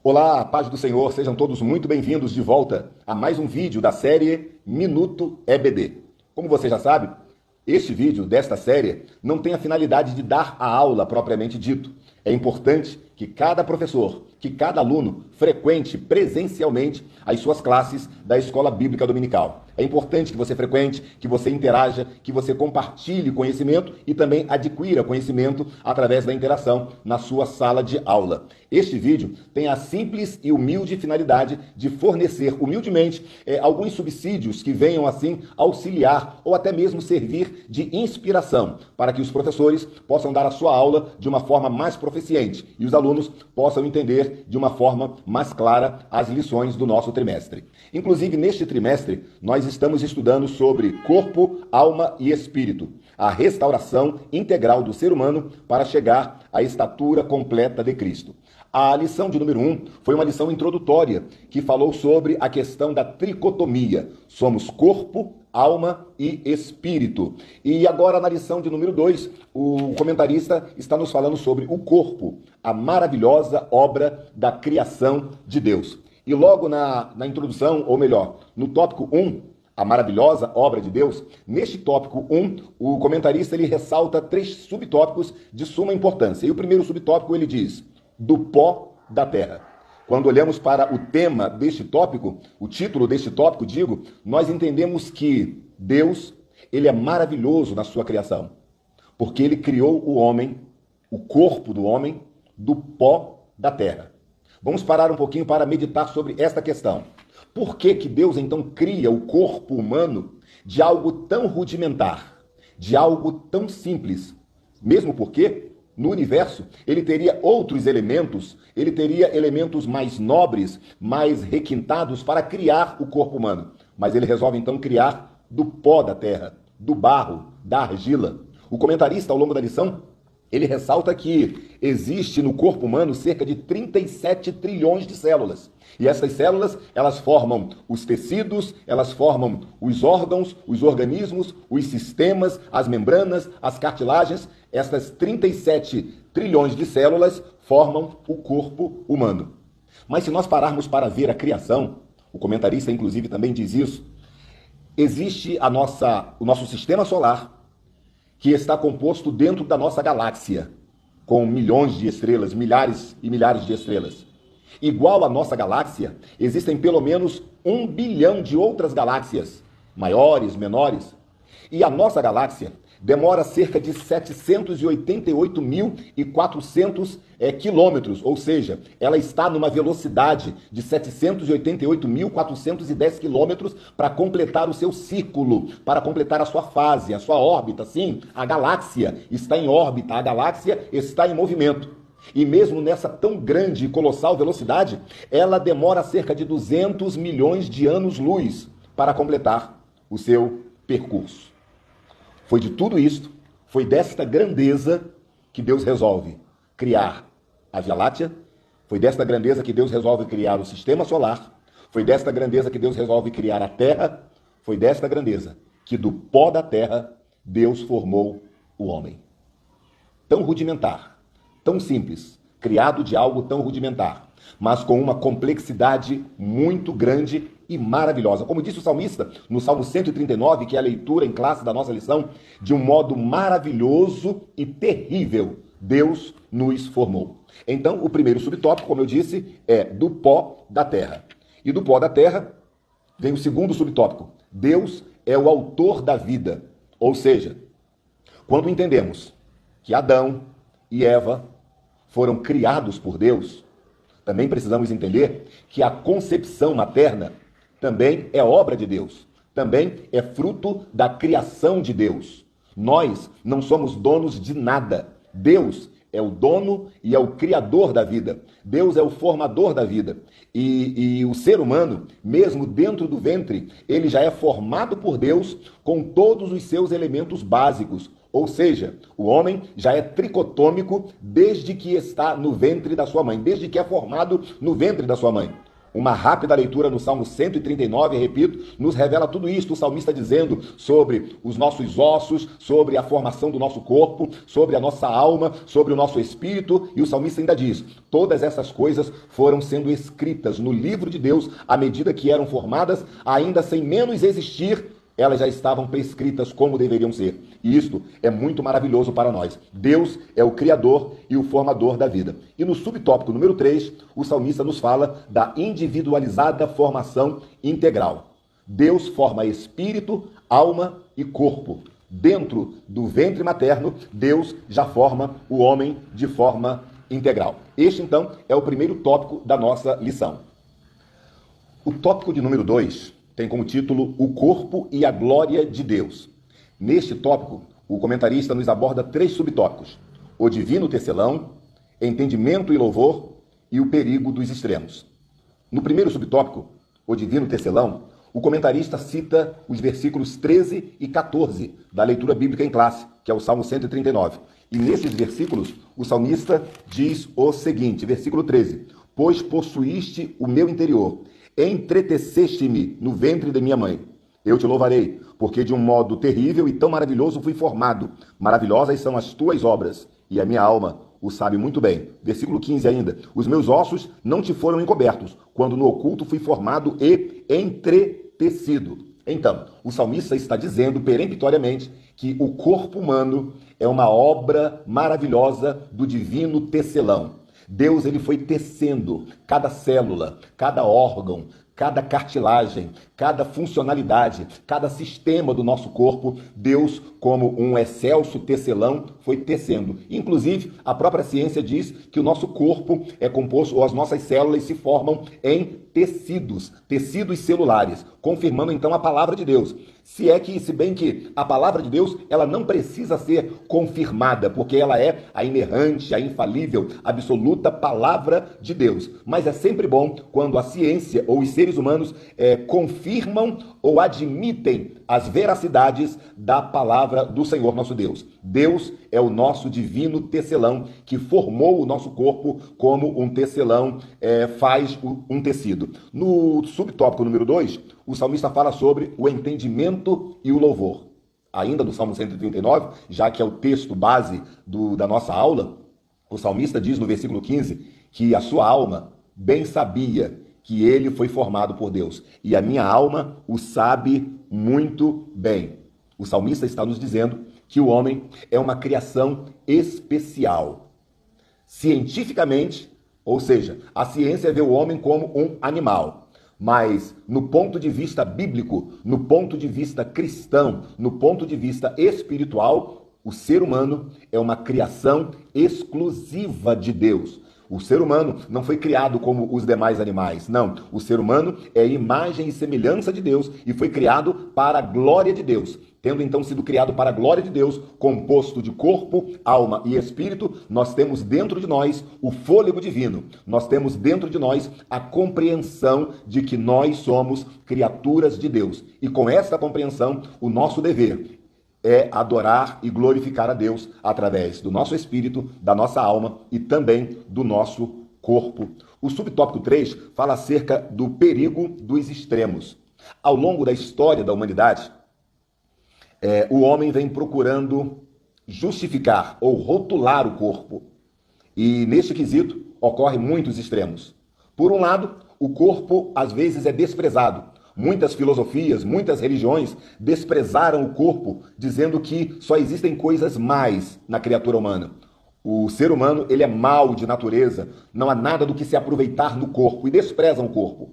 Olá, paz do Senhor, sejam todos muito bem-vindos de volta a mais um vídeo da série Minuto EBD. Como você já sabe, este vídeo desta série não tem a finalidade de dar a aula propriamente dito. É importante que cada professor, que cada aluno frequente presencialmente as suas classes da Escola Bíblica Dominical. É importante que você frequente, que você interaja, que você compartilhe conhecimento e também adquira conhecimento através da interação na sua sala de aula. Este vídeo tem a simples e humilde finalidade de fornecer humildemente alguns subsídios que venham assim auxiliar ou até mesmo servir de inspiração para que os professores possam dar a sua aula de uma forma mais proficiente e os alunos possam entender de uma forma mais clara as lições do nosso trimestre. Inclusive, neste trimestre, nós estamos estudando sobre corpo, alma e espírito, a restauração integral do ser humano para chegar à estatura completa de Cristo. A lição de número 1 foi uma lição introdutória que falou sobre a questão da tricotomia. Somos corpo, alma e espírito. E agora, na lição de número 2, o comentarista está nos falando sobre o corpo, a maravilhosa obra da criação de Deus. E logo na introdução, ou melhor, no tópico 1, a maravilhosa obra de Deus, neste tópico 1, o comentarista ele ressalta 3 subtópicos de suma importância. E o primeiro subtópico ele diz, do pó da terra. Quando olhamos para o tema deste tópico, o título deste tópico, nós entendemos que Deus, ele é maravilhoso na sua criação, porque ele criou o homem, o corpo do homem, do pó da terra. Vamos parar um pouquinho para meditar sobre esta questão. Por que Deus então cria o corpo humano de algo tão rudimentar, de algo tão simples? Mesmo porque no universo, ele teria outros elementos, ele teria elementos mais nobres, mais requintados para criar o corpo humano. Mas ele resolve então criar do pó da terra, do barro, da argila. O comentarista, ao longo da lição, ele ressalta que existe no corpo humano cerca de 37 trilhões de células. E essas células, elas formam os tecidos, elas formam os órgãos, os organismos, os sistemas, as membranas, as cartilagens. Essas 37 trilhões de células formam o corpo humano. Mas se nós pararmos para ver a criação, o comentarista inclusive também diz isso, existe o nosso sistema solar, que está composto dentro da nossa galáxia, com milhões de estrelas, milhares e milhares de estrelas. Igual à nossa galáxia, existem pelo menos 1 bilhão de outras galáxias, maiores, menores. E a nossa galáxia demora cerca de 788.400 quilômetros, ou seja, ela está numa velocidade de 788.410 quilômetros para completar o seu círculo, para completar a sua fase, a sua órbita. Sim, a galáxia está em órbita, a galáxia está em movimento. E mesmo nessa tão grande e colossal velocidade, ela demora cerca de 200 milhões de anos-luz para completar o seu percurso. Foi de tudo isto, foi desta grandeza que Deus resolve criar a Via Láctea, foi desta grandeza que Deus resolve criar o sistema solar, foi desta grandeza que Deus resolve criar a terra, foi desta grandeza que do pó da terra Deus formou o homem. Tão rudimentar, tão simples, criado de algo tão rudimentar, mas com uma complexidade muito grande e maravilhosa. Como disse o salmista no Salmo 139, que é a leitura em classe da nossa lição, de um modo maravilhoso e terrível, Deus nos formou. Então, o primeiro subtópico, como eu disse, é do pó da terra. E do pó da terra vem o segundo subtópico. Deus é o autor da vida. Ou seja, quando entendemos que Adão e Eva foram criados por Deus, também precisamos entender que a concepção materna também é obra de Deus, também é fruto da criação de Deus. Nós não somos donos de nada. Deus é o dono e é o criador da vida. Deus é o formador da vida. E o ser humano, mesmo dentro do ventre, ele já é formado por Deus com todos os seus elementos básicos. Ou seja, o homem já é tricotômico desde que está no ventre da sua mãe, desde que é formado no ventre da sua mãe. Uma rápida leitura no Salmo 139, repito, nos revela tudo isso. O salmista dizendo sobre os nossos ossos, sobre a formação do nosso corpo, sobre a nossa alma, sobre o nosso espírito. E o salmista ainda diz: todas essas coisas foram sendo escritas no livro de Deus à medida que eram formadas, ainda sem menos existir, elas já estavam prescritas como deveriam ser. E isto é muito maravilhoso para nós. Deus é o Criador e o formador da vida. E no subtópico número 3, o salmista nos fala da individualizada formação integral. Deus forma espírito, alma e corpo. Dentro do ventre materno, Deus já forma o homem de forma integral. Este, então, é o primeiro tópico da nossa lição. O tópico de número 2 tem como título O Corpo e a Glória de Deus. Neste tópico, o comentarista nos aborda 3 subtópicos: o divino tecelão, entendimento e louvor e o perigo dos extremos. No primeiro subtópico, o divino tecelão, o comentarista cita os versículos 13 e 14 da leitura bíblica em classe, que é o Salmo 139. E nesses versículos, o salmista diz o seguinte, versículo 13: pois possuíste o meu interior, entreteceste-me no ventre de minha mãe. Eu te louvarei, porque de um modo terrível e tão maravilhoso fui formado. Maravilhosas são as tuas obras, e a minha alma o sabe muito bem. Versículo 15 ainda: os meus ossos não te foram encobertos, quando no oculto fui formado e entretecido. Então, o salmista está dizendo peremptoriamente que o corpo humano é uma obra maravilhosa do divino tecelão. Deus, ele foi tecendo cada célula, cada órgão, cada cartilagem, cada funcionalidade, cada sistema do nosso corpo. Deus, como um excelso tecelão, foi tecendo. Inclusive, a própria ciência diz que o nosso corpo é composto, ou as nossas células se formam em tecidos celulares, confirmando então a palavra de Deus. Se bem que a palavra de Deus, ela não precisa ser confirmada, porque ela é a inerrante, a infalível, absoluta palavra de Deus. Mas é sempre bom quando a ciência ou os seres humanos confirmam ou admitem as veracidades da palavra do Senhor nosso Deus. Deus é o nosso divino tecelão, que formou o nosso corpo como um tecelão faz um tecido. No subtópico número 2, o salmista fala sobre o entendimento e o louvor. Ainda do Salmo 139, já que é o texto base da nossa aula, o salmista diz no versículo 15 que a sua alma bem sabia que ele foi formado por Deus, e a minha alma o sabe muito bem. O salmista está nos dizendo que o homem é uma criação especial. Cientificamente, ou seja, a ciência vê o homem como um animal. Mas, no ponto de vista bíblico, no ponto de vista cristão, no ponto de vista espiritual, o ser humano é uma criação exclusiva de Deus. O ser humano não foi criado como os demais animais, não. O ser humano é imagem e semelhança de Deus e foi criado para a glória de Deus. Tendo então sido criado para a glória de Deus, composto de corpo, alma e espírito, nós temos dentro de nós o fôlego divino. Nós temos dentro de nós a compreensão de que nós somos criaturas de Deus. E com essa compreensão, o nosso dever é adorar e glorificar a Deus através do nosso espírito, da nossa alma e também do nosso corpo. O subtópico 3 fala acerca do perigo dos extremos. Ao longo da história da humanidade, o homem vem procurando justificar ou rotular o corpo. E neste quesito ocorrem muitos extremos. Por um lado, o corpo às vezes é desprezado. Muitas filosofias, muitas religiões desprezaram o corpo, dizendo que só existem coisas más na criatura humana. O ser humano, ele é mau de natureza, não há nada do que se aproveitar no corpo e desprezam o corpo.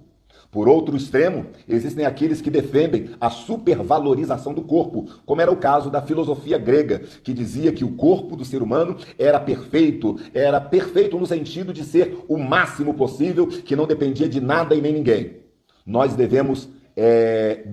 Por outro extremo, existem aqueles que defendem a supervalorização do corpo, como era o caso da filosofia grega, que dizia que o corpo do ser humano era perfeito no sentido de ser o máximo possível, que não dependia de nada e nem ninguém. Nós devemos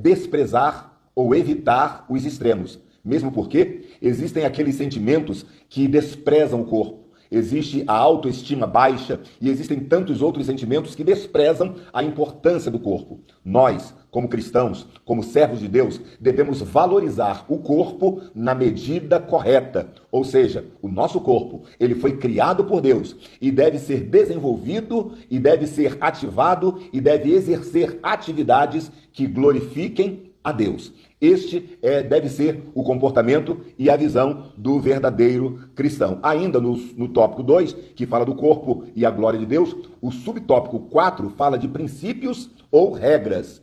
desprezar ou evitar os extremos, mesmo porque existem aqueles sentimentos que desprezam o corpo. Existe a autoestima baixa e existem tantos outros sentimentos que desprezam a importância do corpo. Nós como cristãos, como servos de Deus, devemos valorizar o corpo na medida correta. Ou seja, o nosso corpo, ele foi criado por Deus e deve ser desenvolvido e deve ser ativado e deve exercer atividades que glorifiquem a Deus. Este deve ser o comportamento e a visão do verdadeiro cristão. Ainda no tópico 2, que fala do corpo e a glória de Deus, o subtópico 4 fala de princípios ou regras.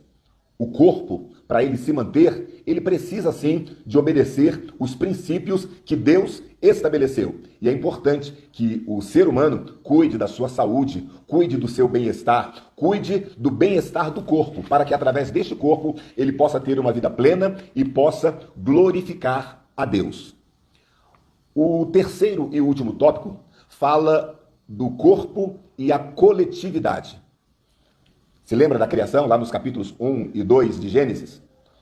O corpo, para ele se manter, ele precisa sim de obedecer os princípios que Deus estabeleceu. E é importante que o ser humano cuide da sua saúde, cuide do seu bem-estar, cuide do bem-estar do corpo, para que através deste corpo ele possa ter uma vida plena e possa glorificar a Deus. O terceiro e último tópico fala do corpo e a coletividade. Se lembra da criação, lá nos capítulos 1 e 2 de Gênesis?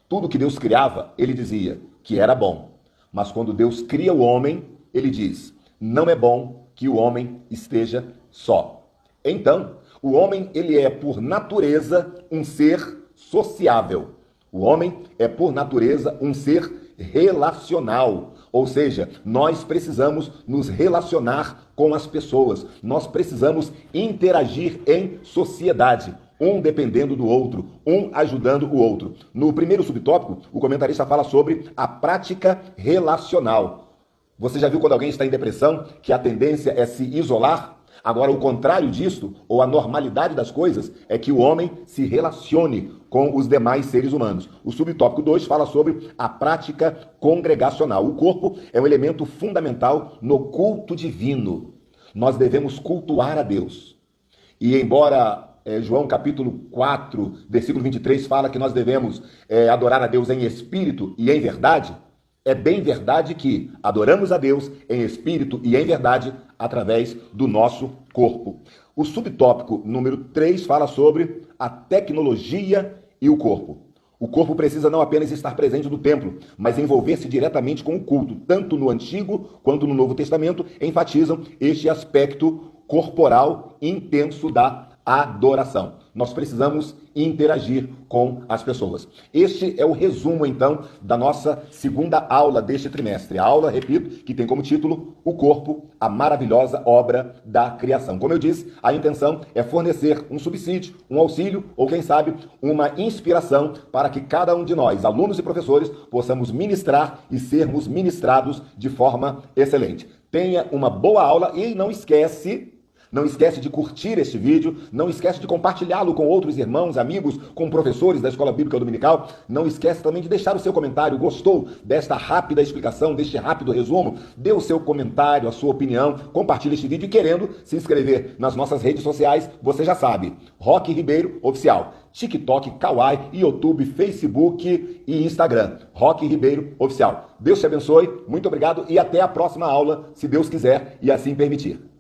Tudo que Deus criava, ele dizia que era bom. Mas quando Deus cria o homem, ele diz, não é bom que o homem esteja só. Então, o homem, ele é por natureza um ser sociável. O homem é por natureza um ser relacional. Ou seja, nós precisamos nos relacionar com as pessoas. Nós precisamos interagir em sociedade. Um dependendo do outro, um ajudando o outro. No primeiro subtópico, o comentarista fala sobre a prática relacional. Você já viu quando alguém está em depressão que a tendência é se isolar? Agora, o contrário disso, ou a normalidade das coisas, é que o homem se relacione com os demais seres humanos. O subtópico 2 fala sobre a prática congregacional. O corpo é um elemento fundamental no culto divino. Nós devemos cultuar a Deus. E embora João capítulo 4, versículo 23, fala que nós devemos adorar a Deus em espírito e em verdade, é bem verdade que adoramos a Deus em espírito e em verdade através do nosso corpo. O subtópico número 3 fala sobre a tecnologia e o corpo. O corpo precisa não apenas estar presente no templo, mas envolver-se diretamente com o culto. Tanto no Antigo quanto no Novo Testamento enfatizam este aspecto corporal intenso da adoração. Nós precisamos interagir com as pessoas. Este é o resumo, então, da nossa segunda aula deste trimestre. A aula, repito, que tem como título O Corpo, a maravilhosa obra da criação. Como eu disse, a intenção é fornecer um subsídio, um auxílio ou, quem sabe, uma inspiração para que cada um de nós, alunos e professores, possamos ministrar e sermos ministrados de forma excelente. Tenha uma boa aula e não esquece de curtir este vídeo, não esquece de compartilhá-lo com outros irmãos, amigos, com professores da Escola Bíblica Dominical. Não esquece também de deixar o seu comentário. Gostou desta rápida explicação, deste rápido resumo? Dê o seu comentário, a sua opinião, compartilhe este vídeo e querendo se inscrever nas nossas redes sociais, você já sabe, Roque Ribeiro Oficial. TikTok, Kawaii, YouTube, Facebook e Instagram. Roque Ribeiro Oficial. Deus te abençoe, muito obrigado e até a próxima aula, se Deus quiser e assim permitir.